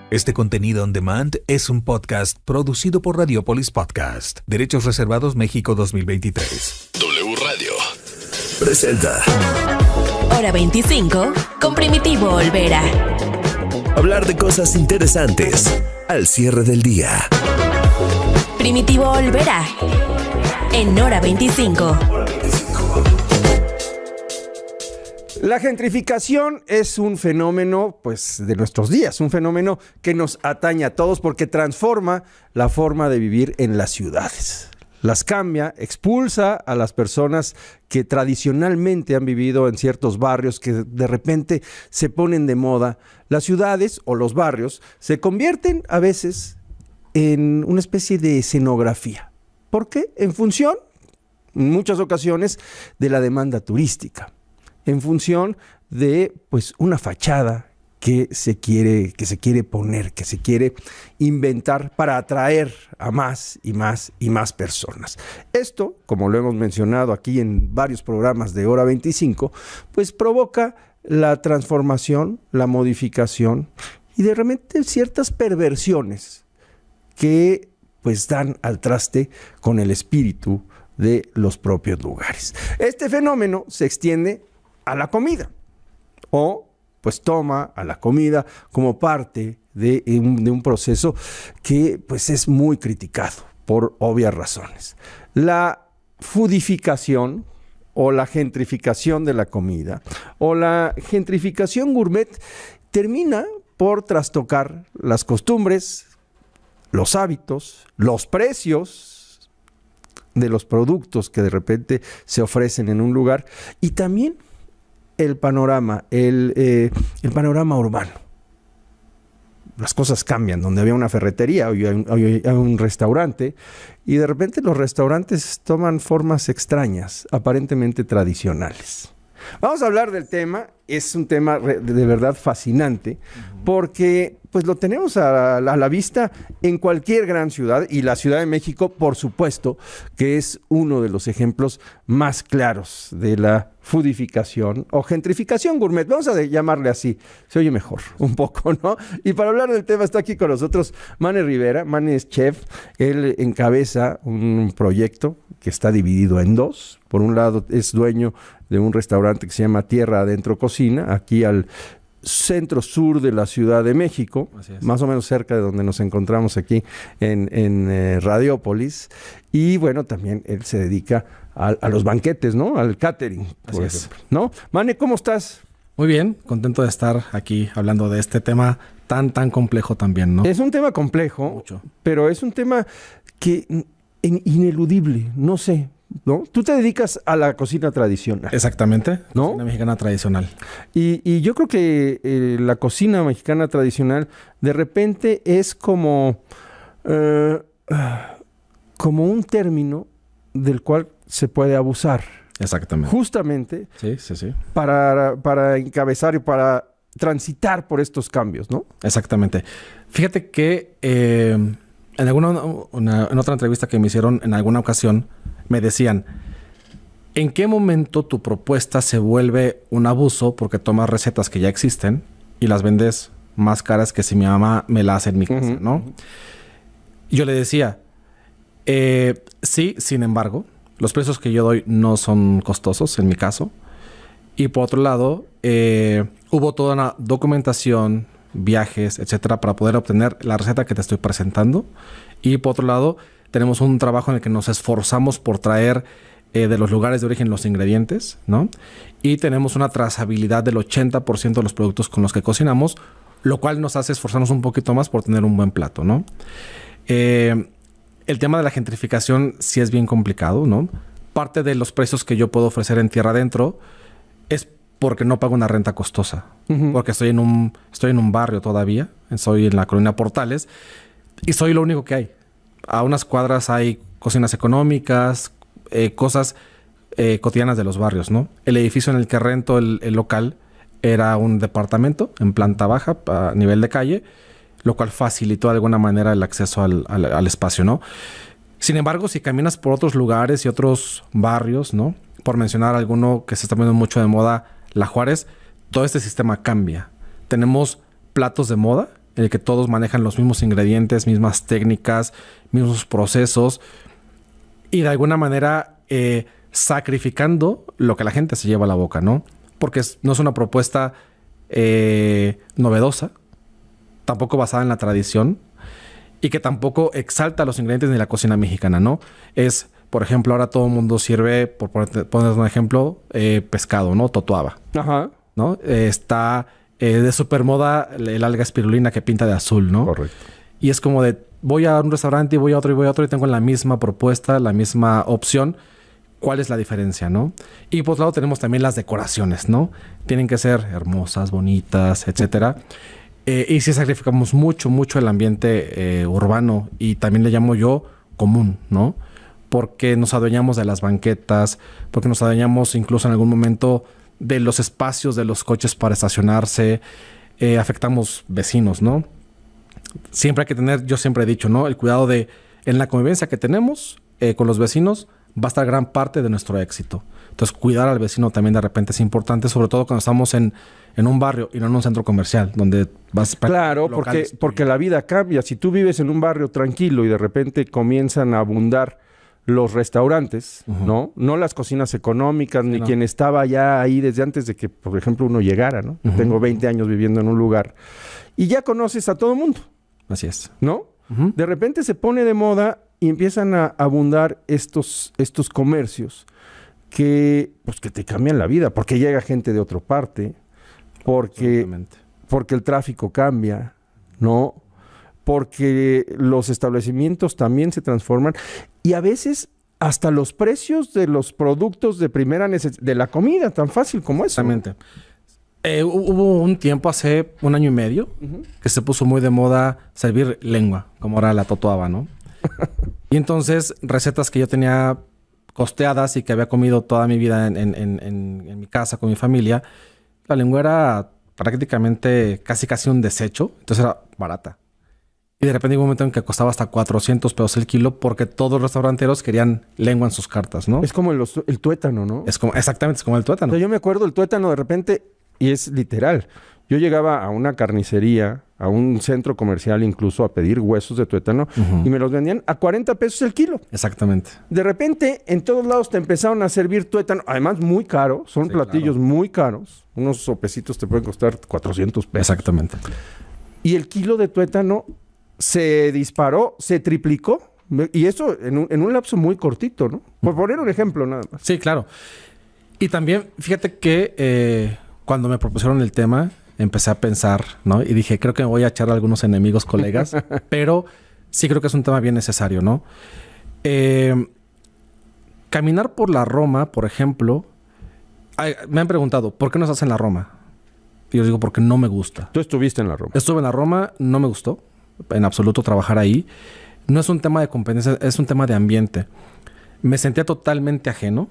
Este contenido on demand es un podcast producido por Radiopolis Podcast. Derechos reservados México 2023. W Radio presenta Hora 25 con Primitivo Olvera. hablar de cosas interesantes al cierre del día. Primitivo Olvera en Hora 25. La gentrificación es un fenómeno, pues, de nuestros días, un fenómeno que nos atañe a todos porque transforma la forma de vivir en las ciudades. Las cambia, expulsa a las personas que tradicionalmente han vivido en ciertos barrios que de repente se ponen de moda. Las ciudades o los barrios se convierten a veces en una especie de escenografía. ¿Por qué? En función, en muchas ocasiones, de la demanda turística. En función de, pues, una fachada que se quiere poner, que se quiere inventar para atraer a más y más y más personas. Esto, como lo hemos mencionado aquí en varios programas de Hora 25, pues provoca la transformación, la modificación y de repente ciertas perversiones que pues dan al traste con el espíritu de los propios lugares. Este fenómeno se extiende a la comida, o pues toma a la comida como parte de un proceso que pues es muy criticado por obvias razones. La foodificación o la gentrificación de la comida o la gentrificación gourmet termina por trastocar las costumbres, los hábitos, los precios de los productos que de repente se ofrecen en un lugar y también el panorama urbano. Las cosas cambian. Donde había una ferretería, hoy hay un restaurante, y de repente los restaurantes toman formas extrañas, aparentemente tradicionales. Vamos a hablar del tema. Es un tema de verdad fascinante, porque pues lo tenemos a la vista en cualquier gran ciudad, y la Ciudad de México, por supuesto, que es uno de los ejemplos más claros de la foodificación o gentrificación gourmet. Vamos a llamarle así, se oye mejor un poco, ¿no? Y para hablar del tema está aquí con nosotros Mane Rivera. Mane es chef, él encabeza un proyecto que está dividido en dos. Por un lado es dueño de un restaurante que se llama Tierra Adentro Cocina, aquí al centro sur de la Ciudad de México, más o menos cerca de donde nos encontramos aquí en Radiopolis. Y bueno, también él se dedica a los banquetes, ¿no? Al catering, por ejemplo, ¿no? Mane, ¿cómo estás? Muy bien, contento de estar aquí hablando de este tema tan complejo también, ¿no? Es un tema complejo, mucho, pero es un tema que ineludible, no sé, ¿no? Tú te dedicas a la cocina tradicional. Exactamente, ¿no? Cocina mexicana tradicional. Y yo creo que la cocina mexicana tradicional de repente es como un término del cual se puede abusar. Exactamente. Justamente Sí. para encabezar y para transitar por estos cambios, ¿no? Exactamente. Fíjate que en otra entrevista que me hicieron en alguna ocasión, me decían, ¿en qué momento tu propuesta se vuelve un abuso porque tomas recetas que ya existen y las vendes más caras que si mi mamá me la hace en mi casa, ¿no? Yo le decía, sí, sin embargo, los precios que yo doy no son costosos en mi caso. Y por otro lado, hubo toda una documentación, viajes, etcétera, para poder obtener la receta que te estoy presentando. Y por otro lado, tenemos un trabajo en el que nos esforzamos por traer de los lugares de origen los ingredientes, ¿no? Y tenemos una trazabilidad del 80% de los productos con los que cocinamos, lo cual nos hace esforzarnos un poquito más por tener un buen plato, ¿no? El tema de la gentrificación sí es bien complicado, ¿no? Parte de los precios que yo puedo ofrecer en Tierra Adentro es porque no pago una renta costosa. Porque estoy en un barrio todavía, soy en la colonia Portales, y soy lo único que hay. A unas cuadras hay cocinas económicas, cosas cotidianas de los barrios, ¿no? El edificio en el que rento el local era un departamento en planta baja a nivel de calle, lo cual facilitó de alguna manera el acceso al espacio, ¿no? Sin embargo, si caminas por otros lugares y otros barrios, ¿no? Por mencionar alguno que se está poniendo mucho de moda, La Juárez, todo este sistema cambia. Tenemos platos de moda en el que todos manejan los mismos ingredientes, mismas técnicas, mismos procesos y de alguna manera sacrificando lo que la gente se lleva a la boca, ¿no? Porque no es una propuesta novedosa, tampoco basada en la tradición y que tampoco exalta los ingredientes de la cocina mexicana, ¿no? Es, por ejemplo, ahora todo el mundo sirve, por poner un ejemplo, pescado, ¿no? Totoaba. Ajá. ¿No? Está de super moda el alga espirulina que pinta de azul, ¿no? Correcto. Y es como de, voy a un restaurante y voy a otro y voy a otro y tengo la misma propuesta, la misma opción. ¿Cuál es la diferencia, no? Y por otro lado tenemos también las decoraciones, ¿no? Tienen que ser hermosas, bonitas, etcétera. Y sí sacrificamos mucho el ambiente urbano y también le llamo yo común, ¿no? Porque nos adueñamos de las banquetas, porque nos adueñamos incluso en algún momento de los espacios de los coches para estacionarse, afectamos vecinos, ¿no? Siempre hay que tener, yo siempre he dicho, ¿no? El cuidado de, en la convivencia que tenemos con los vecinos, va a estar gran parte de nuestro éxito. Entonces, cuidar al vecino también de repente es importante, sobre todo cuando estamos en un barrio y no en un centro comercial, donde vas... Claro, porque la vida cambia. Si tú vives en un barrio tranquilo y de repente comienzan a abundar los restaurantes, ¿no? No las cocinas económicas, ni quien estaba ya ahí desde antes de que, por ejemplo, uno llegara, ¿no? Tengo 20 años viviendo en un lugar y ya conoces a todo el mundo. Así es. ¿No? De repente se pone de moda y empiezan a abundar estos comercios que te cambian la vida, porque llega gente de otra parte, porque el tráfico cambia, ¿no? Porque los establecimientos también se transforman y a veces hasta los precios de los productos de primera necesidad, de la comida, tan fácil como eso. Exactamente. Hubo un tiempo, hace 1 año y medio, que se puso muy de moda servir lengua, como era la totoaba, ¿no? Y entonces, recetas que yo tenía costeadas y que había comido toda mi vida en mi casa con mi familia, la lengua era prácticamente casi un desecho, entonces era barata. Y de repente hay un momento en que costaba hasta 400 pesos el kilo porque todos los restauranteros querían lengua en sus cartas, ¿no? Es como el tuétano, ¿no? Exactamente, es como el tuétano. O sea, yo me acuerdo el tuétano de repente, y es literal. Yo llegaba a una carnicería, a un centro comercial incluso, a pedir huesos de tuétano y me los vendían a 40 pesos el kilo. Exactamente. De repente, en todos lados te empezaron a servir tuétano, además muy caro, son platillos muy caros. Unos sopecitos te pueden costar 400 pesos. Exactamente. Y el kilo de tuétano se disparó, se triplicó. Y eso en un lapso muy cortito, ¿no? Por poner un ejemplo nada más. Sí, claro. Y también, fíjate que cuando me propusieron el tema, empecé a pensar, ¿no? Y dije, creo que me voy a echar a algunos enemigos, colegas, pero sí creo que es un tema bien necesario, ¿no? Caminar por la Roma, por ejemplo, me han preguntado, ¿por qué no estás en la Roma? Y yo digo, porque no me gusta. Tú estuviste en la Roma. Estuve en la Roma, no me gustó en absoluto trabajar ahí. No es un tema de competencia, es un tema de ambiente. Me sentía totalmente ajeno.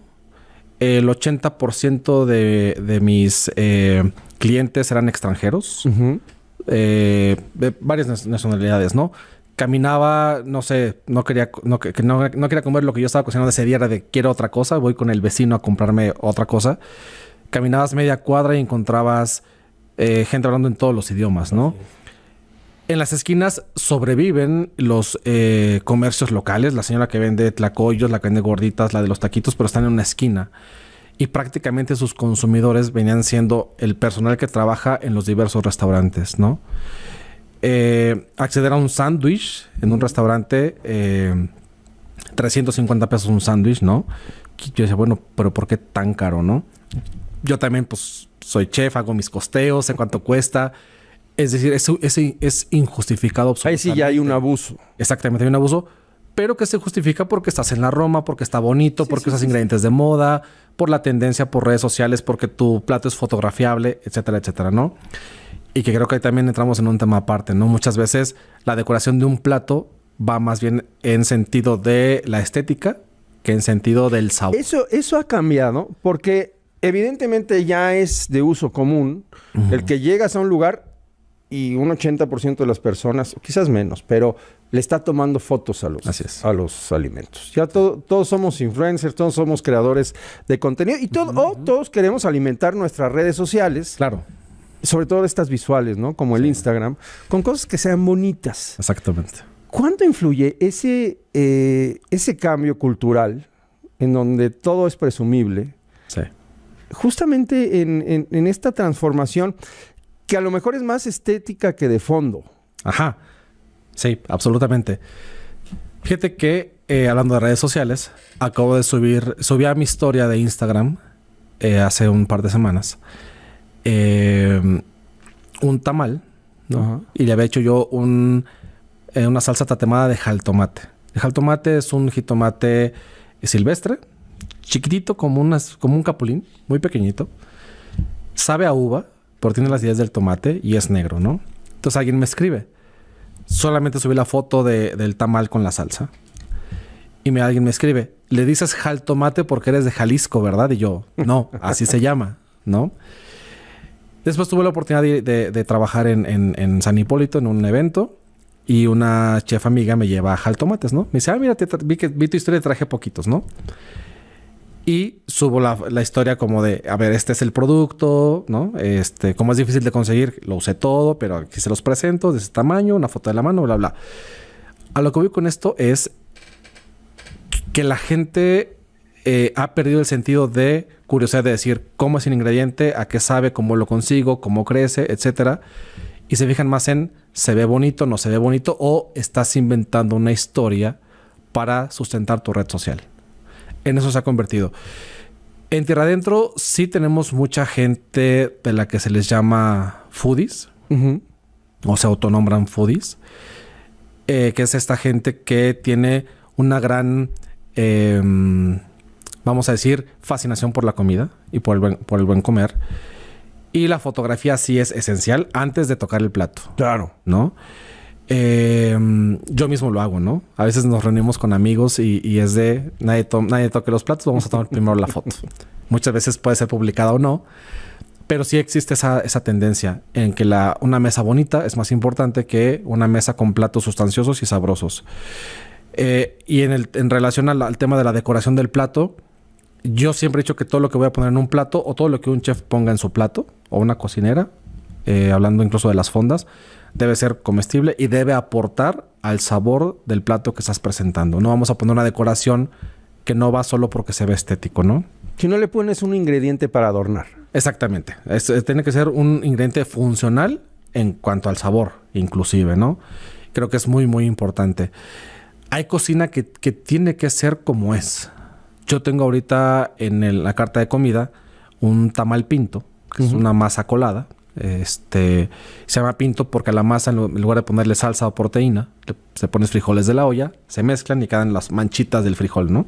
El 80% de mis clientes eran extranjeros, de varias nacionalidades, ¿no? Caminaba, no sé, no quería comer lo que yo estaba cocinando ese día, era de quiero otra cosa, voy con el vecino a comprarme otra cosa. Caminabas media cuadra y encontrabas gente hablando en todos los idiomas, ¿no? En las esquinas sobreviven los comercios locales. La señora que vende tlacoyos, la que vende gorditas, la de los taquitos, pero están en una esquina. Y prácticamente sus consumidores venían siendo el personal que trabaja en los diversos restaurantes, ¿no? Acceder a un sándwich en un restaurante, 350 pesos un sándwich, ¿no? Yo decía, bueno, pero ¿por qué tan caro, no? Yo también, pues, soy chef, hago mis costeos, sé cuánto cuesta. Es decir, es injustificado absolutamente. Ahí sí ya hay un abuso. Exactamente, hay un abuso, pero que se justifica porque estás en la Roma, porque está bonito, porque usas ingredientes de moda, por la tendencia, por redes sociales, porque tu plato es fotografiable, etcétera, etcétera, ¿no? Y que creo que ahí también entramos en un tema aparte, ¿no? Muchas veces la decoración de un plato va más bien en sentido de la estética que en sentido del sabor. Eso ha cambiado porque evidentemente ya es de uso común el que llegas a un lugar y un 80% de las personas, quizás menos, pero le está tomando fotos a los alimentos. Ya todos somos influencers, todos somos creadores de contenido y todos queremos alimentar nuestras redes sociales. Claro. sobre todo estas visuales, ¿no? Como el Instagram, con cosas que sean bonitas. Exactamente. ¿Cuánto influye ese cambio cultural en donde todo es presumible? Sí. Justamente en esta transformación que a lo mejor es más estética que de fondo. Ajá. Sí, absolutamente. Fíjate que, hablando de redes sociales, acabo de subí a mi historia de Instagram hace un par de semanas un tamal, ¿no? Ajá. Y le había hecho yo una salsa tatemada de jaltomate. El jaltomate es un jitomate silvestre, chiquitito como un capulín, muy pequeñito. Sabe a uva, pero tiene las ideas del tomate y es negro, ¿no? Entonces alguien me escribe. Solamente subí la foto del tamal con la salsa. Y alguien me escribe, le dices jaltomate porque eres de Jalisco, ¿verdad? Y yo, no, así se llama, ¿no? Después tuve la oportunidad de trabajar en San Hipólito en un evento. Y una chef amiga me lleva a jaltomates, ¿no? Me dice, mira, vi tu historia y traje poquitos, ¿no? Y subo la historia como de, a ver, este es el producto, ¿no? Como es difícil de conseguir, lo usé todo, pero aquí se los presento, de ese tamaño, una foto de la mano, bla, bla. A lo que voy con esto es que la gente ha perdido el sentido de curiosidad de decir cómo es el ingrediente, a qué sabe, cómo lo consigo, cómo crece, etcétera. Y se fijan más en se ve bonito, no se ve bonito, o estás inventando una historia para sustentar tu red social. En eso se ha convertido. En Tierra Adentro sí tenemos mucha gente de la que se les llama foodies, o se autonombran foodies, que es esta gente que tiene una gran, vamos a decir, fascinación por la comida y por el buen comer. Y la fotografía sí es esencial antes de tocar el plato. Claro. ¿No? Yo mismo lo hago, ¿no? A veces nos reunimos con amigos y es de nadie toque los platos, vamos a tomar primero la foto. Muchas veces puede ser publicada o no, pero sí existe esa tendencia en que una mesa bonita es más importante que una mesa con platos sustanciosos y sabrosos. Y en relación al tema de la decoración del plato, yo siempre he dicho que todo lo que voy a poner en un plato o todo lo que un chef ponga en su plato o una cocinera, hablando incluso de las fondas, debe ser comestible y debe aportar al sabor del plato que estás presentando. No vamos a poner una decoración que no va solo porque se ve estético, ¿no? Si no le pones un ingrediente para adornar. Exactamente. Tiene que ser un ingrediente funcional en cuanto al sabor, inclusive, ¿no? Creo que es muy, muy importante. Hay cocina que tiene que ser como es. Yo tengo ahorita en la carta de comida un tamal pinto, que es una masa colada. Se llama pinto porque a la masa, en lugar de ponerle salsa o proteína, se pones frijoles de la olla, se mezclan y quedan las manchitas del frijol, ¿no?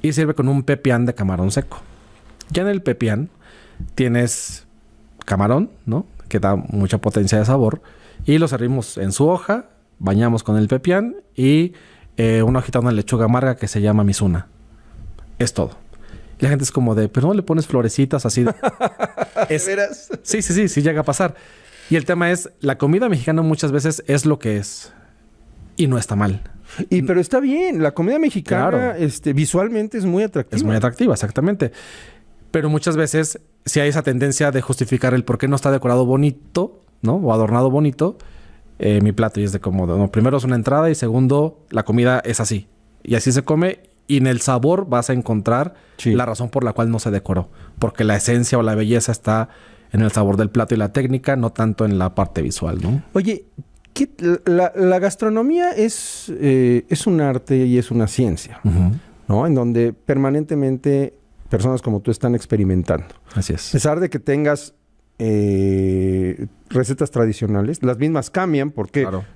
Y sirve con un pepián de camarón seco. Ya en el pepián tienes camarón, ¿no? Que da mucha potencia de sabor. Y lo servimos en su hoja, bañamos con el pepián y una hojita de una lechuga amarga que se llama mizuna. Es todo. Y la gente es como de, pero no le pones florecitas así. ¿De veras? Sí llega a pasar. Y el tema es, la comida mexicana muchas veces es lo que es. Y no está mal. Pero está bien. La comida mexicana, claro, visualmente es muy atractiva. Es muy atractiva, exactamente. Pero muchas veces sí hay esa tendencia de justificar el por qué no está decorado bonito, ¿no? O adornado bonito mi plato. Y es de como, no, primero es una entrada y segundo, la comida es así. Y así se come. Y en el sabor vas a encontrar la razón por la cual no se decoró. Porque la esencia o la belleza está en el sabor del plato y la técnica, no tanto en la parte visual, ¿no? Oye, la gastronomía es un arte y es una ciencia, ¿no? En donde permanentemente personas como tú están experimentando. Así es. A pesar de que tengas recetas tradicionales, las mismas cambian porque... Claro.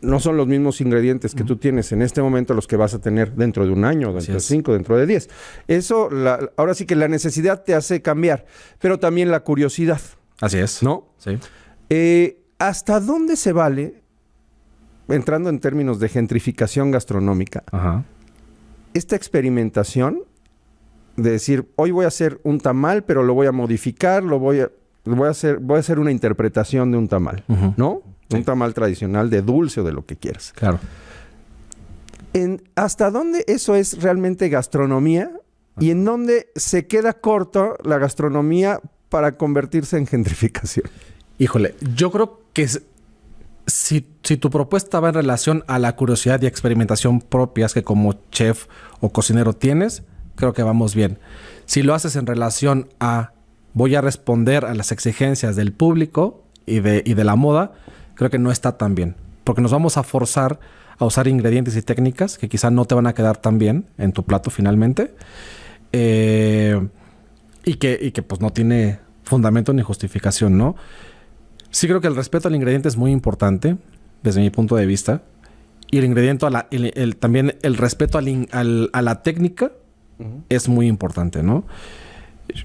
No son los mismos ingredientes que tú tienes en este momento los que vas a tener dentro de un año, dentro de 5, dentro de 10. Eso, ahora sí que la necesidad te hace cambiar, pero también la curiosidad. Así es. ¿No? Sí. ¿Hasta dónde se vale, entrando en términos de gentrificación gastronómica, esta experimentación de decir, hoy voy a hacer un tamal, pero lo voy a modificar, voy a hacer una interpretación de un tamal, ¿no? Sí. Un tamal tradicional de dulce o de lo que quieras. Claro. ¿Hasta dónde eso es realmente gastronomía? Y en dónde se queda corto la gastronomía para convertirse en gentrificación. Híjole, yo creo que si tu propuesta va en relación a la curiosidad y experimentación propias que como chef o cocinero tienes, creo que vamos bien. Si lo haces en relación a voy a responder a las exigencias del público y de la moda, creo que no está tan bien. Porque nos vamos a forzar a usar ingredientes y técnicas que quizá no te van a quedar tan bien en tu plato finalmente. Y que pues no tiene fundamento ni justificación, ¿no? Sí creo que el respeto al ingrediente es muy importante desde mi punto de vista. Y el ingrediente, también el respeto a la técnica es muy importante, ¿no?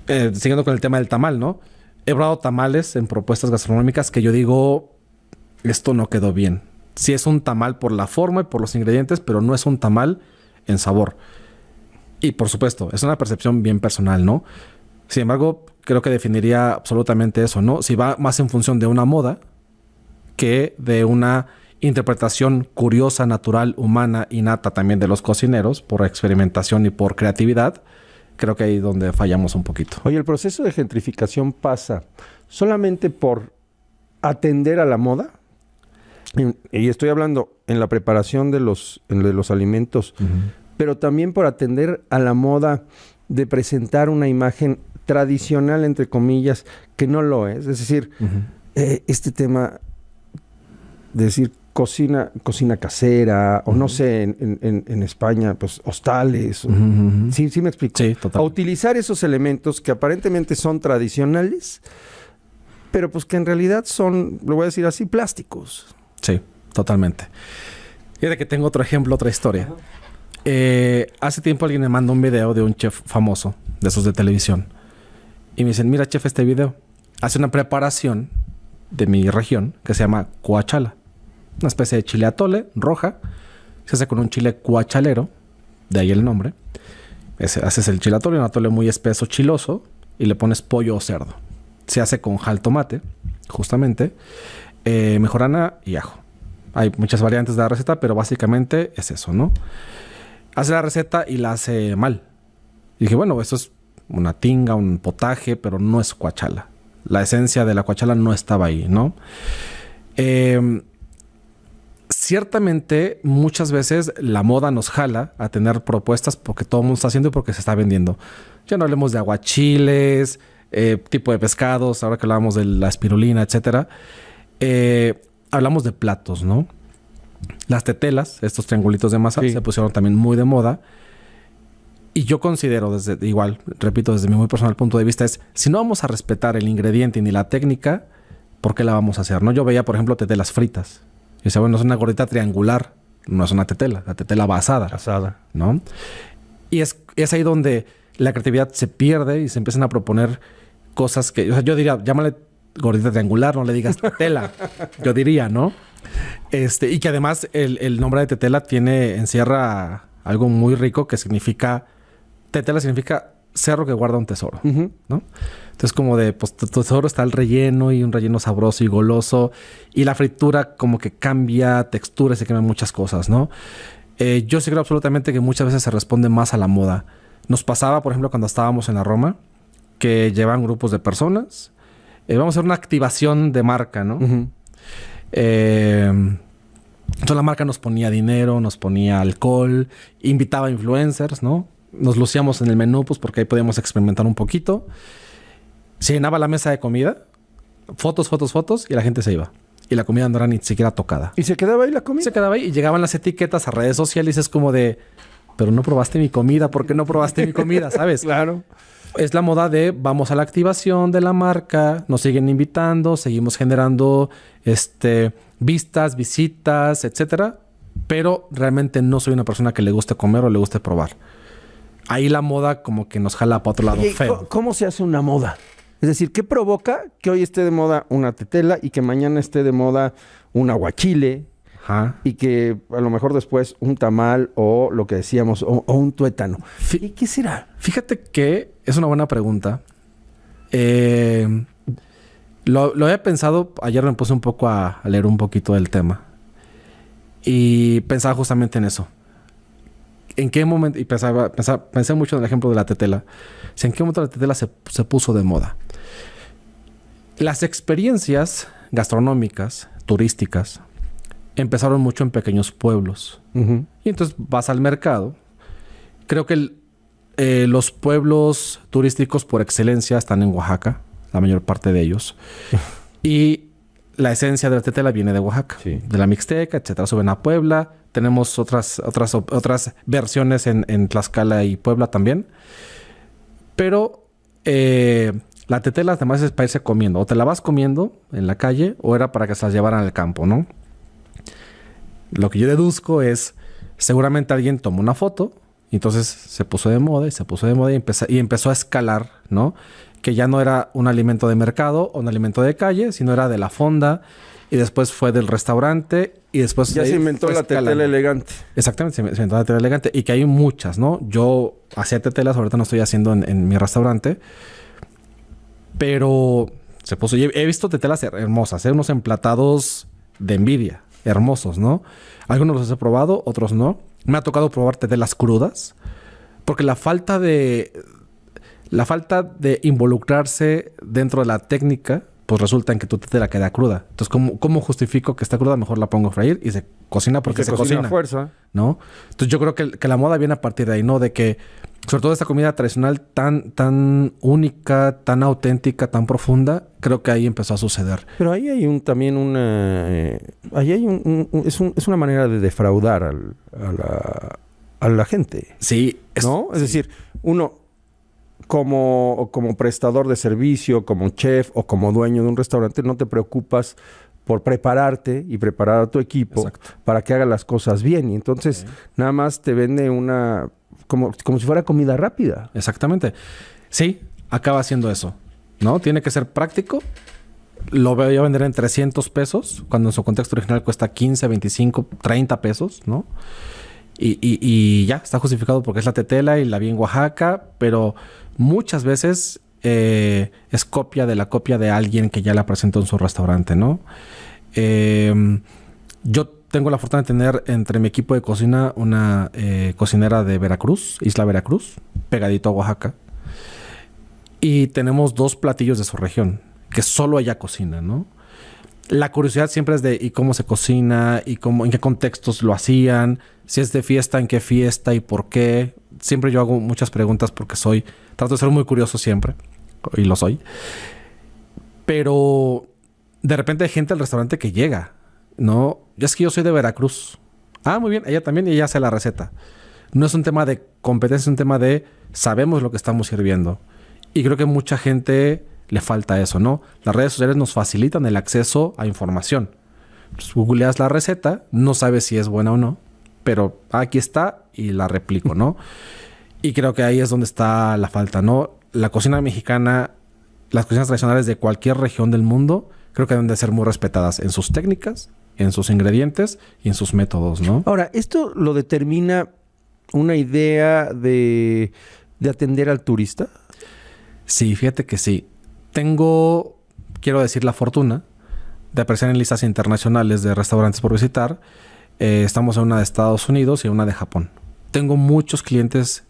Siguiendo con el tema del tamal, ¿no? He probado tamales en propuestas gastronómicas que yo digo, esto no quedó bien. Sí es un tamal por la forma y por los ingredientes, pero no es un tamal en sabor. Y por supuesto, es una percepción bien personal, ¿no? Sin embargo, creo que definiría absolutamente eso, ¿no? Si va más en función de una moda que de una interpretación curiosa, natural, humana, innata también de los cocineros por experimentación y por creatividad, creo que ahí es donde fallamos un poquito. Oye, el proceso de gentrificación pasa solamente por atender a la moda. Y estoy hablando en la preparación de los alimentos, pero también por atender a la moda de presentar una imagen tradicional, entre comillas, que no lo es. Es decir, este tema de decir cocina casera, o no sé, en España, pues hostales. ¿Sí me explico? Sí, total. A utilizar esos elementos que aparentemente son tradicionales, pero pues que en realidad son, lo voy a decir así, plásticos. Sí, totalmente. Fíjate que tengo otro ejemplo, otra historia. Hace tiempo alguien me mandó un video de un chef famoso, de esos de televisión. Y me dicen, mira, chef, este video hace una preparación de mi región que se llama cuachala. Una especie de chile atole roja. Se hace con un chile cuachalero, de ahí el nombre. Haces el chile atole, un atole muy espeso, chiloso, y le pones pollo o cerdo. Se hace con jal tomate, justamente, mejorana y ajo. Hay muchas variantes de la receta, pero básicamente es eso, ¿no? Hace la receta y la hace mal. Y dije, bueno, esto es una tinga, un potaje, pero no es cuachala. La esencia de la cuachala no estaba ahí, ¿no? Ciertamente, muchas veces la moda nos jala a tener propuestas porque todo el mundo está haciendo y porque se está vendiendo. Ya no hablemos de aguachiles, tipo de pescados, ahora que hablábamos de la espirulina, etcétera. Hablamos de platos, ¿no? Las tetelas, estos triangulitos de masa, se pusieron también muy de moda. Y yo considero, repito, desde mi muy personal punto de vista, es si no vamos a respetar el ingrediente ni la técnica, ¿por qué la vamos a hacer? ¿No? Yo veía, por ejemplo, tetelas fritas. Y decía, bueno, es una gordita triangular, no es una tetela, la tetela va asada, ¿no? Y es ahí donde la creatividad se pierde y se empiezan a proponer cosas que, o sea, yo diría, llámale gordita triangular, no le digas tetela, yo diría, ¿no? Y que además el nombre de tetela encierra algo muy rico que significa, tetela significa cerro que guarda un tesoro, ¿no? Entonces como de, pues tu tesoro está el relleno y un relleno sabroso y goloso y la fritura como que cambia textura, se cambian muchas cosas, ¿no? Yo sí creo absolutamente que muchas veces se responde más a la moda. Nos pasaba, por ejemplo, cuando estábamos en la Roma, que llevan grupos de personas. Vamos a hacer una activación de marca, ¿no? Entonces la marca nos ponía dinero, nos ponía alcohol, invitaba a influencers, ¿no? Nos lucíamos en el menú, pues porque ahí podíamos experimentar un poquito. Se llenaba la mesa de comida, fotos, y la gente se iba. Y la comida no era ni siquiera tocada. ¿Y se quedaba ahí la comida? Se quedaba ahí y llegaban las etiquetas a redes sociales y es como de, pero no probaste mi comida, ¿por qué no probaste mi comida? ¿Sabes? Claro. Es la moda de vamos a la activación de la marca, nos siguen invitando, seguimos generando vistas, visitas, etcétera. Pero realmente no soy una persona que le guste comer o le guste probar. Ahí la moda como que nos jala para otro lado feo. ¿Cómo se hace una moda? Es decir, ¿qué provoca que hoy esté de moda una tetela y que mañana esté de moda un aguachile? Y que a lo mejor después un tamal o lo que decíamos, o un tuétano. ¿Y qué será? Fíjate que es una buena pregunta. Lo había pensado, ayer me puse un poco a leer un poquito del tema. Y pensaba justamente en eso. ¿En qué momento? Y pensé mucho en el ejemplo de la tetela. ¿En qué momento la tetela se puso de moda? Las experiencias gastronómicas, turísticas, empezaron mucho en pequeños pueblos. Ujú. Y entonces vas al mercado. Creo que los pueblos turísticos por excelencia están en Oaxaca, la mayor parte de ellos. Y la esencia de la tetela viene de Oaxaca, Sí. de la Mixteca, etcétera. Suben a Puebla. Tenemos otras versiones en Tlaxcala y Puebla también. Pero la tetela además es para irse comiendo. O te la vas comiendo en la calle o era para que se las llevaran al campo, ¿no? Lo que yo deduzco es, seguramente alguien tomó una foto y entonces se puso de moda y empezó a escalar, ¿no? Que ya no era un alimento de mercado o un alimento de calle, sino era de la fonda y después fue del restaurante y después... Ya de se ahí inventó fue la escalando. tetela elegante. Exactamente, se inventó la tetela elegante y que hay muchas, ¿no? Yo hacía tetelas, ahorita no estoy haciendo en mi restaurante, pero se puso... He visto tetelas hermosas, unos emplatados de envidia, hermosos, ¿no? Algunos los he probado, otros no. Me ha tocado probar tetelas crudas, porque la falta de involucrarse dentro de la técnica, pues resulta en que tu tetela queda cruda. Entonces, ¿cómo justifico que está cruda? Mejor la pongo a freír y se cocina porque se cocina. a fuerza. ¿No? Entonces yo creo que la moda viene a partir de ahí, ¿no? De que, sobre todo esta comida tradicional tan única, tan auténtica, tan profunda, creo que ahí empezó a suceder. Pero ahí hay también una... ahí hay es una manera de defraudar a la gente, Sí. ¿no? Es decir, uno como prestador de servicio, como chef o como dueño de un restaurante, no te preocupas por prepararte y preparar a tu equipo Exacto. para que haga las cosas bien. Y entonces nada más te vende como si fuera comida rápida. Exactamente. Sí, acaba siendo eso, ¿no? Tiene que ser práctico. Lo voy a vender en 300 pesos, cuando en su contexto original cuesta 15, 25, 30 pesos, ¿no? Y ya, está justificado porque es la tetela y la vi en Oaxaca, pero muchas veces es copia de alguien que ya la presentó en su restaurante, ¿no? Yo tengo la fortuna de tener entre mi equipo de cocina una cocinera de Veracruz, Isla Veracruz, pegadito a Oaxaca. Y tenemos 2 platillos de su región, que solo ella cocina, ¿no? La curiosidad siempre es de ¿y cómo se cocina? ¿Y en qué contextos lo hacían? Si es de fiesta, ¿en qué fiesta? ¿Y por qué? Siempre yo hago muchas preguntas porque trato de ser muy curioso siempre. Y lo soy. Pero de repente hay gente al restaurante que llega, ¿no? Es que yo soy de Veracruz. Ah, muy bien. Ella también y ella hace la receta. No es un tema de competencia, es un tema de sabemos lo que estamos sirviendo. Y creo que mucha gente le falta eso, ¿no? Las redes sociales nos facilitan el acceso a información. Entonces, googleas la receta, no sabes si es buena o no, pero aquí está y la replico, ¿no? Y creo que ahí es donde está la falta, ¿no? La cocina mexicana, las cocinas tradicionales de cualquier región del mundo, creo que deben de ser muy respetadas en sus técnicas, en sus ingredientes y en sus métodos, ¿no? Ahora, ¿esto lo determina una idea de atender al turista? Sí, fíjate que sí. Quiero decir, la fortuna de aparecer en listas internacionales de restaurantes por visitar. Estamos en una de Estados Unidos y una de Japón. Tengo muchos clientes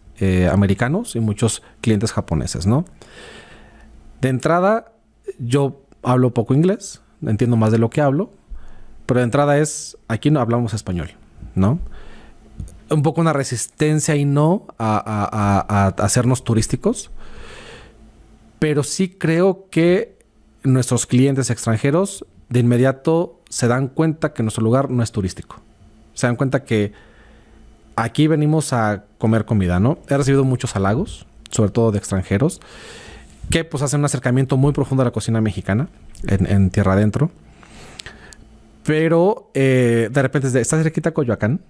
americanos y muchos clientes japoneses, ¿no? De entrada, yo hablo poco inglés, entiendo más de lo que hablo, pero de entrada aquí no hablamos español, ¿no? Un poco una resistencia y no a hacernos turísticos. Pero sí creo que nuestros clientes extranjeros de inmediato se dan cuenta que nuestro lugar no es turístico. Se dan cuenta que aquí venimos a comer comida, ¿no? He recibido muchos halagos, sobre todo de extranjeros, que pues hacen un acercamiento muy profundo a la cocina mexicana en tierra adentro. Pero de repente ¿estás cerquita a Coyoacán?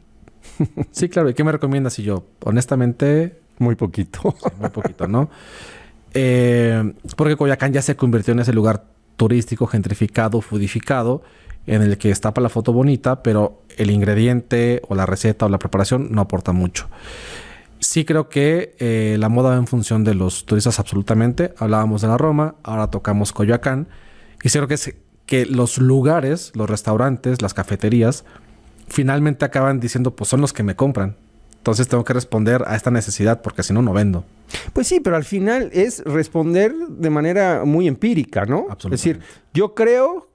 Sí, claro. ¿Y qué me recomiendas? Y yo, honestamente... Muy poquito. Sí, muy poquito, ¿no? Porque Coyoacán ya se convirtió en ese lugar turístico, gentrificado, foodificado, en el que está para la foto bonita, pero el ingrediente o la receta o la preparación no aporta mucho. Sí creo que la moda va en función de los turistas absolutamente. Hablábamos de la Roma, ahora tocamos Coyoacán. Y sí creo que los lugares, los restaurantes, las cafeterías, finalmente acaban diciendo, pues son los que me compran. Entonces tengo que responder a esta necesidad porque si no, no vendo. Pues sí, pero al final es responder de manera muy empírica, ¿no? Absolutamente. Es decir, yo creo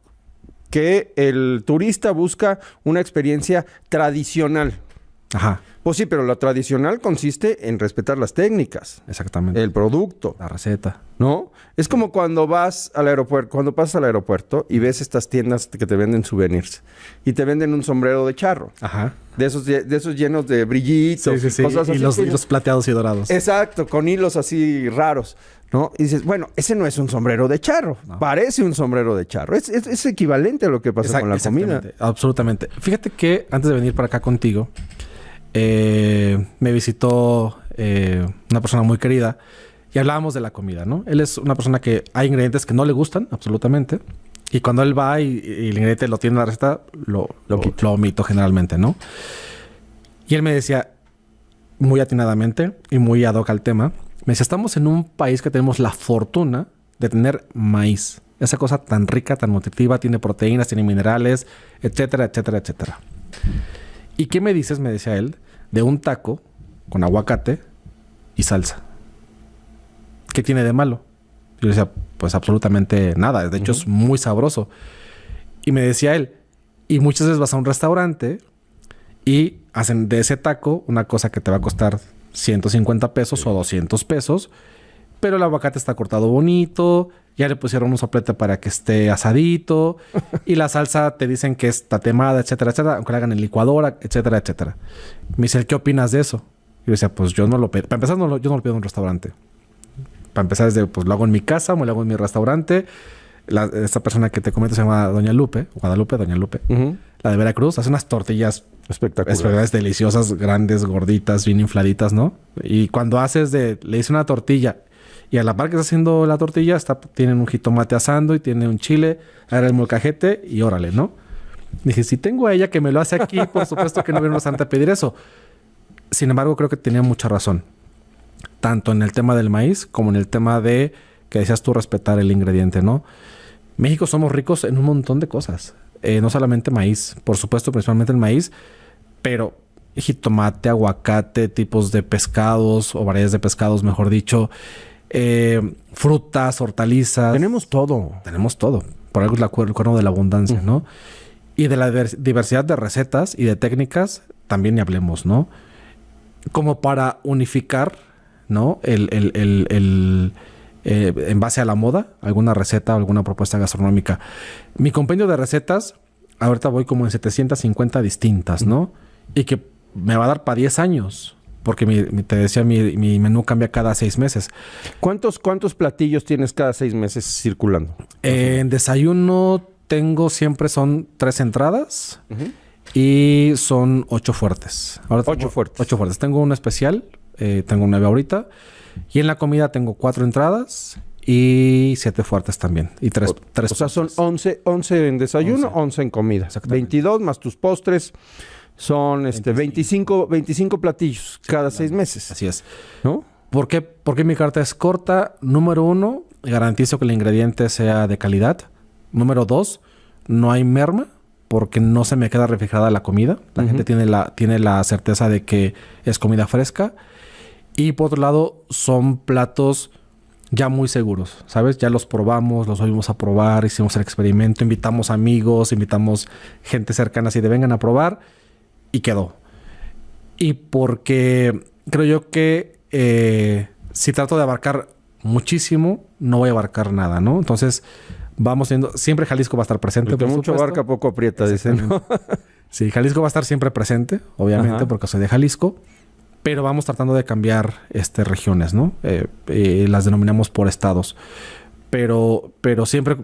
que el turista busca una experiencia tradicional. Ajá, Pues sí, pero la tradicional consiste en respetar las técnicas, exactamente. el producto, La receta. ¿no? Es como cuando vas al aeropuerto, cuando pasas al aeropuerto y ves estas tiendas que te venden souvenirs y te venden un sombrero de charro, Ajá. de esos llenos de brillitos, cosas Y así. los plateados y dorados. Exacto, con hilos así raros, ¿no? Y dices, bueno, ese no es un sombrero de charro, No. parece un sombrero de charro. Es equivalente a lo que pasa con la comida. Exactamente, absolutamente. Fíjate que antes de venir para acá contigo, me visitó una persona muy querida y hablábamos de la comida, ¿no? Él es una persona que hay ingredientes que no le gustan, absolutamente. Y cuando él va y el ingrediente lo tiene en la receta, lo omito generalmente, ¿no? Y él me decía, muy atinadamente y muy ad hoc al tema, me decía, estamos en un país que tenemos la fortuna de tener maíz. Esa cosa tan rica, tan nutritiva, tiene proteínas, tiene minerales, etcétera, etcétera, etcétera. ¿Y qué me dices, me decía él, de un taco con aguacate y salsa? ¿Qué tiene de malo? Yo le decía, pues absolutamente nada. De hecho, es muy sabroso. Y me decía él, y muchas veces vas a un restaurante y hacen de ese taco una cosa que te va a costar 150 pesos o 200 pesos, pero el aguacate está cortado bonito, ya le pusieron un soplete para que esté asadito y la salsa te dicen que es tatemada, etcétera, etcétera, aunque la hagan en licuadora, etcétera, etcétera. Me dice, ¿qué opinas de eso? Y yo decía, pues yo no lo pido. Para empezar, yo no lo pido en un restaurante. Para empezar, pues lo hago en mi casa o me lo hago en mi restaurante. Esta persona que te comento se llama Doña Lupe, Doña Lupe, la de Veracruz, hace unas tortillas espectaculares, deliciosas, grandes, gorditas, bien infladitas, ¿no? Y cuando le hice una tortilla y a la par que está haciendo la tortilla, tienen un jitomate asando y tiene un chile, agarra el molcajete y órale, ¿no? Dije, si tengo a ella que me lo hace aquí, por supuesto que no viene un restaurante a pedir eso. Sin embargo, creo que tenía mucha razón. Tanto en el tema del maíz como en el tema de, que decías tú, respetar el ingrediente, ¿no? México somos ricos en un montón de cosas. No solamente maíz, por supuesto, principalmente el maíz, pero jitomate, aguacate, tipos de pescados o variedades de pescados, mejor dicho, frutas, hortalizas. Tenemos todo. Tenemos todo. Por algo es el cuerno de la abundancia, ¿no? Y de la diversidad de recetas y de técnicas también ni hablemos, ¿no? Como para unificar, ¿no? En base a la moda, alguna receta o alguna propuesta gastronómica. Mi compendio de recetas, ahorita voy como en 750 distintas, ¿no? Y que me va a dar para 10 años. Porque te decía, mi menú cambia cada 6 meses. ¿Cuántos platillos tienes cada 6 meses circulando? En desayuno son 3 entradas y son 8 fuertes. 8 fuertes. 8 fuertes. Tengo uno especial, tengo 9 ahorita. Y en la comida tengo 4 entradas y 7 fuertes también. Y 3 O sea, son 11 en desayuno, 11 en comida. 22 más tus postres. Son 25 platillos cada 6 meses. Así es. ¿No? ¿Por qué mi carta es corta? Número 1, garantizo que el ingrediente sea de calidad. Número 2, no hay merma porque no se me queda refrigerada la comida. La gente tiene la certeza de que es comida fresca. Y por otro lado, son platos ya muy seguros, ¿sabes? Ya los probamos, los volvimos a probar, hicimos el experimento, invitamos amigos, invitamos gente cercana así de vengan a probar y quedó. Y porque creo yo que si trato de abarcar muchísimo, no voy a abarcar nada, ¿no? Entonces, vamos viendo, siempre Jalisco va a estar presente. Porque mucho abarca, poco aprieta, dicen, ¿no? Sí, Jalisco va a estar siempre presente, obviamente, porque soy de Jalisco. Pero vamos tratando de cambiar regiones, ¿no? Las denominamos por estados. Pero siempre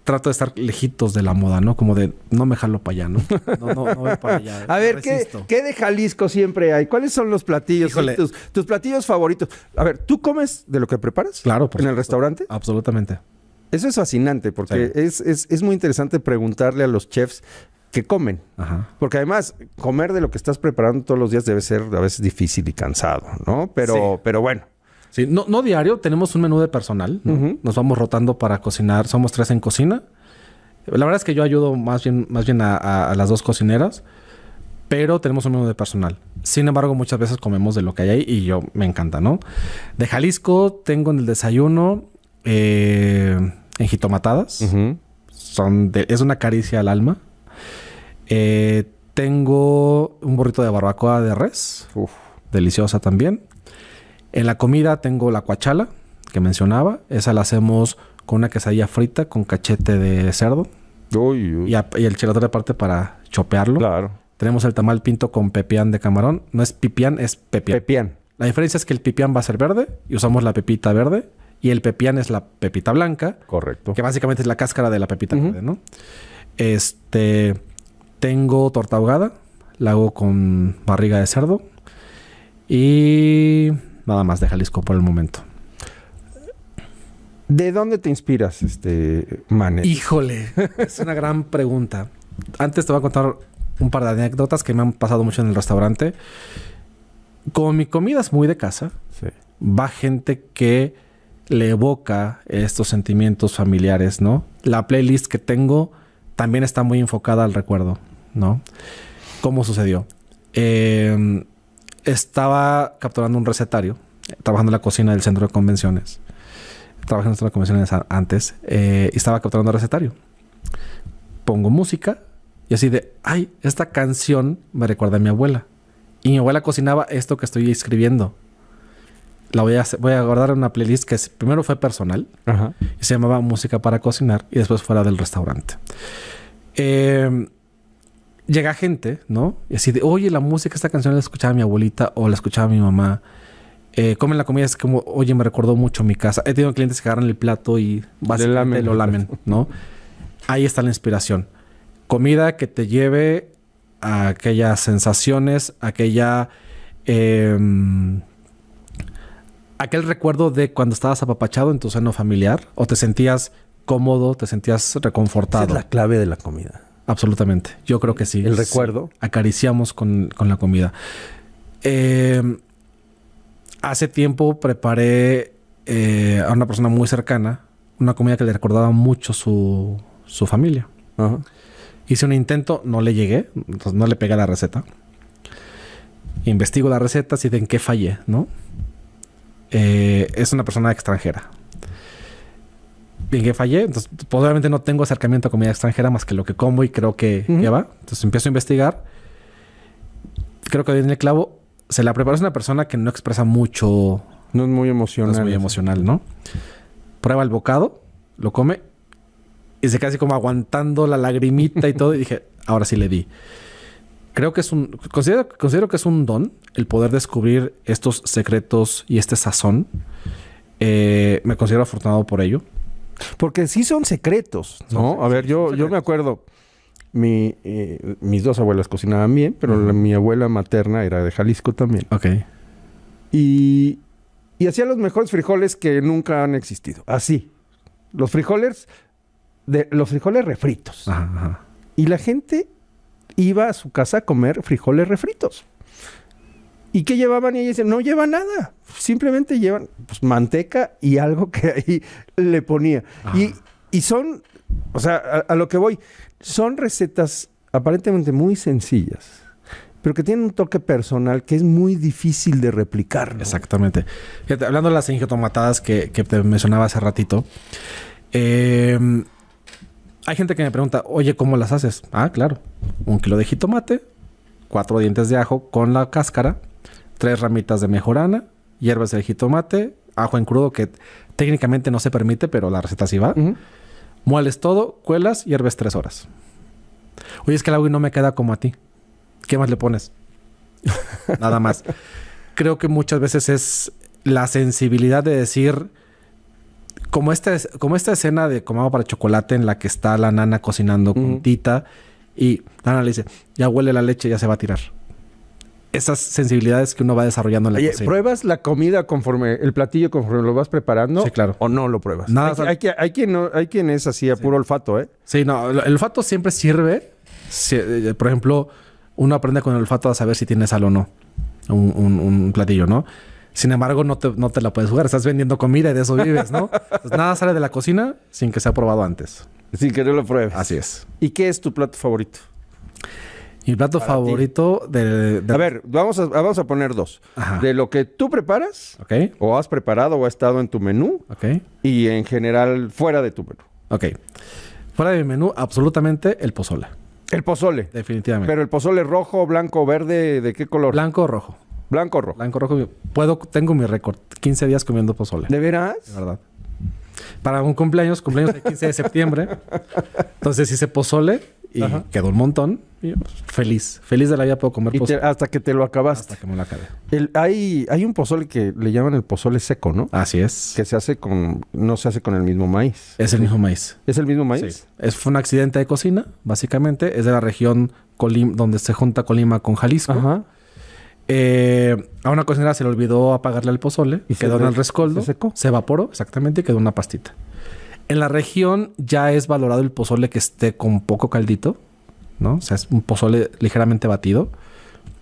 trato de estar lejitos de la moda, ¿no? Como de, no me jalo para allá, ¿no? No voy para allá. A ver, ¿qué de Jalisco siempre hay? ¿Cuáles son los platillos? Tus platillos favoritos. A ver, ¿tú comes de lo que preparas? Claro. ¿En el restaurante? Absolutamente. Eso es fascinante porque es muy interesante preguntarle a los chefs que comen. Ajá. Porque además, comer de lo que estás preparando todos los días debe ser a veces difícil y cansado, ¿no? Pero bueno. Sí, no diario. Tenemos un menú de personal, ¿no? Nos vamos rotando para cocinar. Somos 3 en cocina. La verdad es que yo ayudo más bien a las 2 cocineras. pero tenemos un menú de personal. Sin embargo, muchas veces comemos de lo que hay ahí y yo me encanta, ¿no? De Jalisco tengo en el desayuno enjitomatadas. Ujú. Es una caricia al alma. Tengo un burrito de barbacoa de res. Uf. Deliciosa también. En la comida tengo la cuachala que mencionaba. Esa la hacemos con una quesadilla frita con cachete de cerdo. Uy, uy. Y el chilatote aparte para chopearlo. Claro. Tenemos el tamal pinto con pepián de camarón. No es pipián, es pepián. Pepián. La diferencia es que el pipián va a ser verde y usamos la pepita verde. Y el pepián es la pepita blanca. Correcto. Que básicamente es la cáscara de la pepita Ujú. verde, ¿no? Tengo torta ahogada. La hago con barriga de cerdo. Y nada más de Jalisco por el momento. ¿De dónde te inspiras, Manet? Híjole, es una gran pregunta. Antes te voy a contar un par de anécdotas que me han pasado mucho en el restaurante. Como mi comida es muy de casa, Sí. va gente que le evoca estos sentimientos familiares, ¿no? La playlist que tengo también está muy enfocada al recuerdo, ¿no? ¿Cómo sucedió? Estaba capturando un recetario, trabajando en la cocina del centro de convenciones. Trabajé en el centro de convenciones antes y estaba capturando el recetario. Pongo música y así de, ay, esta canción me recuerda a mi abuela. Y mi abuela cocinaba esto que estoy escribiendo. La voy a guardar en una playlist que primero fue personal Ajá. y se llamaba Música para Cocinar y después fuera del restaurante. Llega gente, ¿no? Y así de, oye, la música, esta canción la escuchaba mi abuelita o la escuchaba mi mamá. Comen la comida, es como, oye, me recordó mucho mi casa. He tenido clientes que agarran el plato y básicamente lo lamen, ¿no? Ahí está la inspiración. Comida que te lleve a aquellas sensaciones, aquel recuerdo de cuando estabas apapachado en tu seno familiar o te sentías cómodo, te sentías Esa reconfortado. es la clave de la comida. Absolutamente. Yo creo que sí. El recuerdo. Sí. Acariciamos con la comida. Hace tiempo preparé a una persona muy cercana una comida que le recordaba mucho su familia. Ajá. Hice un intento, no le llegué, entonces no le pegué la receta. Investigo la receta, así de en qué fallé, ¿no? Es una persona extranjera. ¿En qué fallé? Entonces, probablemente no tengo acercamiento a comida extranjera más que lo que como y creo que va. Entonces empiezo a investigar. Creo que en el clavo se la prepara. Es una persona que no expresa mucho. No es muy emocional. No es muy emocional, ¿no? Prueba el bocado, lo come y se queda así como aguantando la lagrimita y todo. Y dije, ahora sí le di. Creo que considero que es un don el poder descubrir estos secretos y este sazón. Me considero afortunado por ello. Porque sí son secretos, ¿no? Son A ver, yo me acuerdo, mis dos abuelas cocinaban bien, pero mi abuela materna era de Jalisco también. Ok. Y hacía los mejores frijoles que nunca han existido. Así. Los frijoles refritos. Ajá, ajá. Y la gente iba a su casa a comer frijoles refritos. ¿Y qué llevaban? Y ella dice, no lleva nada. Simplemente llevan pues, manteca y algo que ahí le ponía. Y son, o sea, a lo que voy, son recetas aparentemente muy sencillas, pero que tienen un toque personal que es muy difícil de replicar, ¿no? Exactamente. Fíjate, hablando de las enjitomatadas que te mencionaba hace ratito, hay gente que me pregunta, oye, ¿cómo las haces? Ah, claro. 1 kilo de jitomate, 4 dientes de ajo con la cáscara, 3 ramitas de mejorana, hierbas de jitomate, ajo en crudo que técnicamente no se permite, pero la receta sí va. Ujú. Mueles todo, cuelas y hierves 3 horas. Oye, es que el agua no me queda como a ti. ¿Qué más le pones? Nada más. Creo que muchas veces es la sensibilidad de decir, como esta escena de Como agua para chocolate en la que está la nana cocinando con Tita y la nana le dice, ya huele la leche, ya se va a tirar. Esas sensibilidades que uno va desarrollando en la Oye, cocina. ¿pruebas la comida el platillo conforme lo vas preparando? Sí, claro. ¿O no lo pruebas? Nada, Hay quien es así a puro olfato, ¿eh? Sí, no, el olfato siempre sirve. Por ejemplo, uno aprende con el olfato a saber si tiene sal o no. Un platillo, ¿no? Sin embargo, no te la puedes jugar. Estás vendiendo comida y de eso vives, ¿no? Entonces, nada sale de la cocina sin que sea probado antes. Sin que no lo pruebes. Así es. ¿Y qué es tu plato favorito? Mi plato Para favorito de... A ver, vamos a poner dos. Ajá. De lo que tú preparas, Ok, o has preparado o ha estado en tu menú, ok, y en general fuera de tu menú. ok. Fuera de mi menú, absolutamente el pozole. El pozole. Definitivamente. Pero el pozole rojo, blanco, verde, ¿de qué color? Blanco o rojo. Blanco o rojo. Blanco o rojo. Tengo mi récord. 15 días comiendo pozole. ¿De veras? De verdad. Para un cumpleaños el 15 de septiembre. Entonces hice pozole y quedó un montón. Y yo, feliz de la vida puedo comer pozole. Hasta que te lo acabaste. Hasta que me lo acabé. Hay un pozole que le llaman el pozole seco, ¿no? Así es. Que no se hace con el mismo maíz. Es el mismo maíz. ¿Es el mismo maíz? Sí. Fue un accidente de cocina, básicamente. Es de la región donde se junta Colima con Jalisco. Ajá. A una cocinera se le olvidó apagarle el pozole. ¿Y Quedó en el rescoldo. se secó? Se evaporó, exactamente, y quedó una pastita. En la región ya es valorado el pozole que esté con poco caldito, ¿no? O sea, es un pozole ligeramente batido.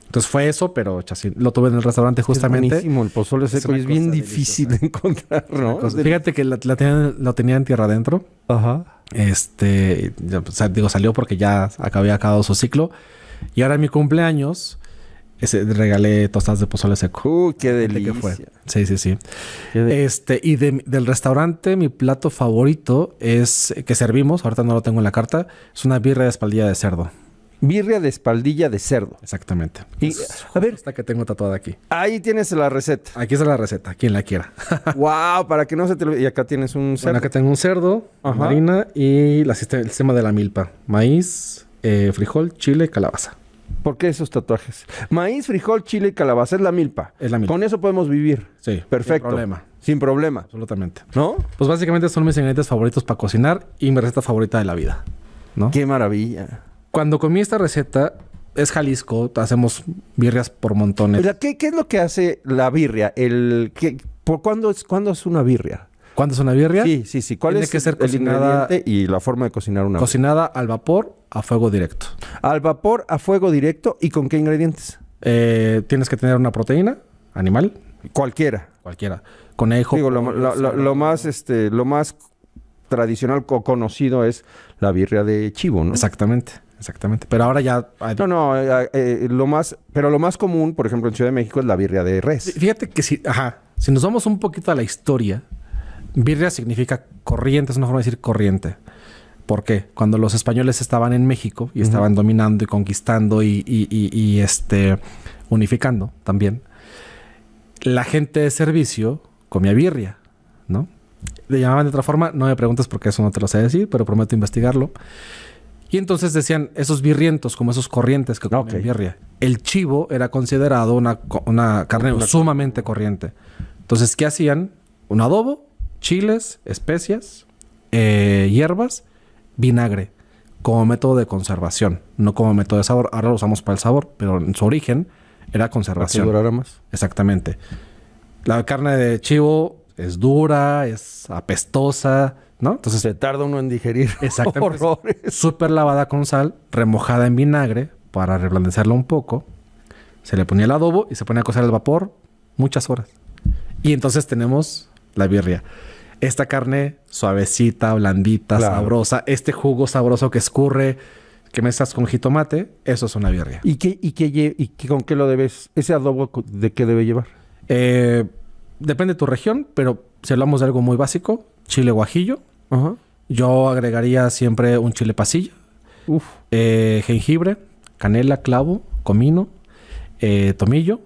Entonces fue eso, pero lo tuve en el restaurante justamente. Es buenísimo el pozole seco y una es bien cosa difícil deliciosa. de encontrar, ¿no? Fíjate que lo tenía en tierra adentro. Ajá. O sea, salió porque ya había acabado su ciclo. Y ahora en mi cumpleaños regalé tostadas de pozole seco. Uy, qué ¿De delicia. qué fue? Sí. Qué Y del restaurante, mi plato favorito es que servimos, ahorita no lo tengo en la carta, es una birria de espaldilla de cerdo. Birria de espaldilla de cerdo. Exactamente. Y, a ver, Esta que tengo tatuada aquí. ahí tienes la receta. Aquí está la receta, quien la quiera. Wow, para que no se te olvide. Y acá tienes un cerdo. Bueno, acá tengo un cerdo, Ajá. marina y el sistema de la milpa. Maíz, frijol, chile y calabaza. ¿Por qué esos tatuajes? Maíz, frijol, chile y calabaza. Es la milpa. Es la milpa. Con eso podemos vivir. Sí. Perfecto. Sin problema. Sin problema. Absolutamente. ¿No? Pues básicamente son mis ingredientes favoritos para cocinar y mi receta favorita de la vida, ¿no? Qué maravilla. Cuando comí esta receta, es Jalisco, hacemos birrias por montones. ¿Qué es lo que hace la birria? ¿Cuándo es una birria? ¿Cuándo es una birria? Sí. ¿Cuál Tiene es que ser el cocinada- ingrediente y la forma de cocinar una birria? Cocinada al vapor, a fuego directo. Al vapor, a fuego directo. ¿Y con qué ingredientes? Tienes que tener una proteína animal, Cualquiera. cualquiera. Conejo. Digo, pollo, cerdo. lo más tradicional o conocido es la birria de chivo, ¿no? Exactamente. Pero ahora ya... No, lo más común, por ejemplo, en Ciudad de México es la birria de res. Fíjate que si nos vamos un poquito a la historia, birria significa corriente, es una forma de decir corriente. ¿Por qué? Cuando los españoles estaban en México y estaban dominando y conquistando y unificando también, la gente de servicio comía birria, ¿no? Le llamaban de otra forma, no me preguntes porque eso no te lo sé decir, pero prometo investigarlo. Y entonces decían esos birrientos, como esos corrientes que comen birria. El chivo era considerado una carne sumamente corriente. Entonces, ¿qué hacían? Un adobo, chiles, especias, hierbas, vinagre, como método de conservación, no como método de sabor. Ahora lo usamos para el sabor, pero en su origen era conservación. ¿Para que durara más? Exactamente. La carne de chivo es dura, es apestosa, ¿no? Entonces Se tarda uno en digerir. exactamente. Horrores. Súper lavada con sal, remojada en vinagre para reblandecerla un poco. Se le ponía el adobo y se ponía a cocer al vapor muchas horas. Y entonces tenemos la birria. Esta carne suavecita, blandita, Claro. sabrosa. Este jugo sabroso que escurre, que mezclas con jitomate. Eso es una birria. ¿Y con qué lo debes? ¿Ese adobo de qué debe llevar? Depende de tu región, pero si hablamos de algo muy básico, chile guajillo. Ajá. Yo agregaría siempre un chile pasilla, Uf. jengibre, canela, clavo, comino, tomillo,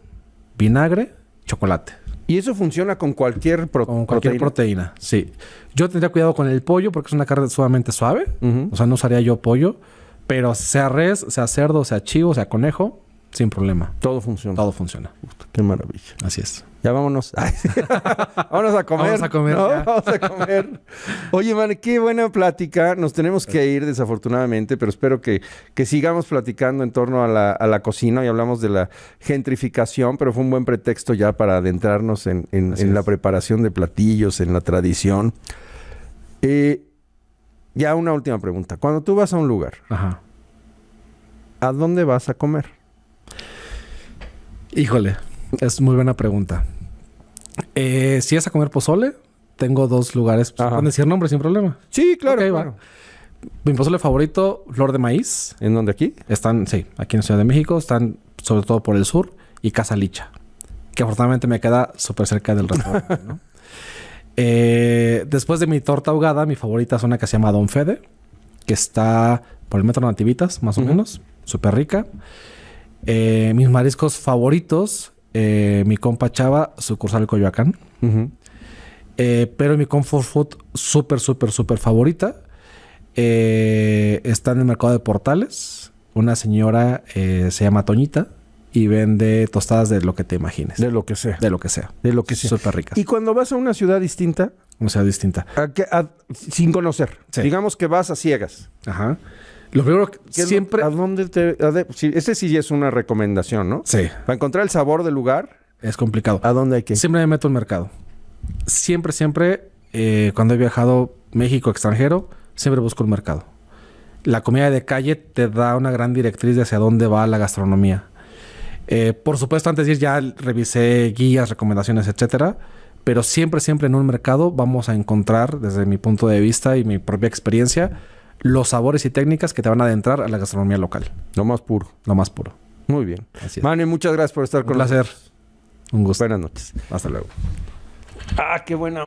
vinagre, chocolate. ¿Y eso funciona con cualquier Con cualquier proteína, sí. Yo tendría cuidado con el pollo porque es una carne sumamente suave. Ujú. O sea, no usaría yo pollo. Pero sea res, sea cerdo, sea chivo, sea conejo, sin problema. Todo funciona. Todo funciona. Qué maravilla. Así es. Ya vámonos. Ay, sí. Vámonos a comer. Vamos a comer, ¿no? ya. Vamos a comer. Oye, man, qué buena plática. Nos tenemos que ir, desafortunadamente, pero espero que sigamos platicando en torno a la cocina y hablamos de la gentrificación, pero fue un buen pretexto ya para adentrarnos en la preparación de platillos, en la tradición. Ya una última pregunta. Cuando tú vas a un lugar, Ajá. ¿a dónde vas a comer? Híjole, es muy buena pregunta. Si es a comer pozole, tengo dos lugares. Ajá. Pueden decir nombres sin problema. Sí, claro. Ok, va. claro. Mi pozole favorito, Flor de Maíz. ¿En dónde aquí? Están, sí, aquí en Ciudad de México. Están sobre todo por el sur. Y Casa Licha, que afortunadamente me queda súper cerca del restaurante, ¿no? Después de mi torta ahogada, mi favorita es una que se llama Don Fede, que está por el Metro Nativitas, más o menos. Súper rica. Mis mariscos favoritos, mi compa Chava, sucursal Coyoacán. Pero mi comfort food súper favorita está en el mercado de Portales. Una señora se llama Toñita y vende tostadas de lo que te imagines. De lo que sea. De lo que sea. De lo que sea. Súper ricas. Y cuando vas a una ciudad distinta, Una ciudad distinta. sin conocer, Sí. digamos que vas a ciegas. Ajá. Lo primero que ¿Qué es siempre... ¿A dónde ese sí es una recomendación, ¿no? Sí, Para encontrar el sabor del lugar, es complicado. ¿a dónde hay que ir? Siempre me meto al mercado. Siempre, cuando he viajado México extranjero, siempre busco el mercado. La comida de calle te da una gran directriz de hacia dónde va la gastronomía. Por supuesto, antes de ir ya revisé guías, recomendaciones, etcétera. Pero siempre en un mercado vamos a encontrar, desde mi punto de vista y mi propia experiencia, los sabores y técnicas que te van a adentrar a la gastronomía local. Lo más puro. Lo más puro. Muy bien. Así es. Mane, muchas gracias por estar Un con placer. nosotros. Un gusto. Buenas noches. Hasta luego. Ah, qué buena.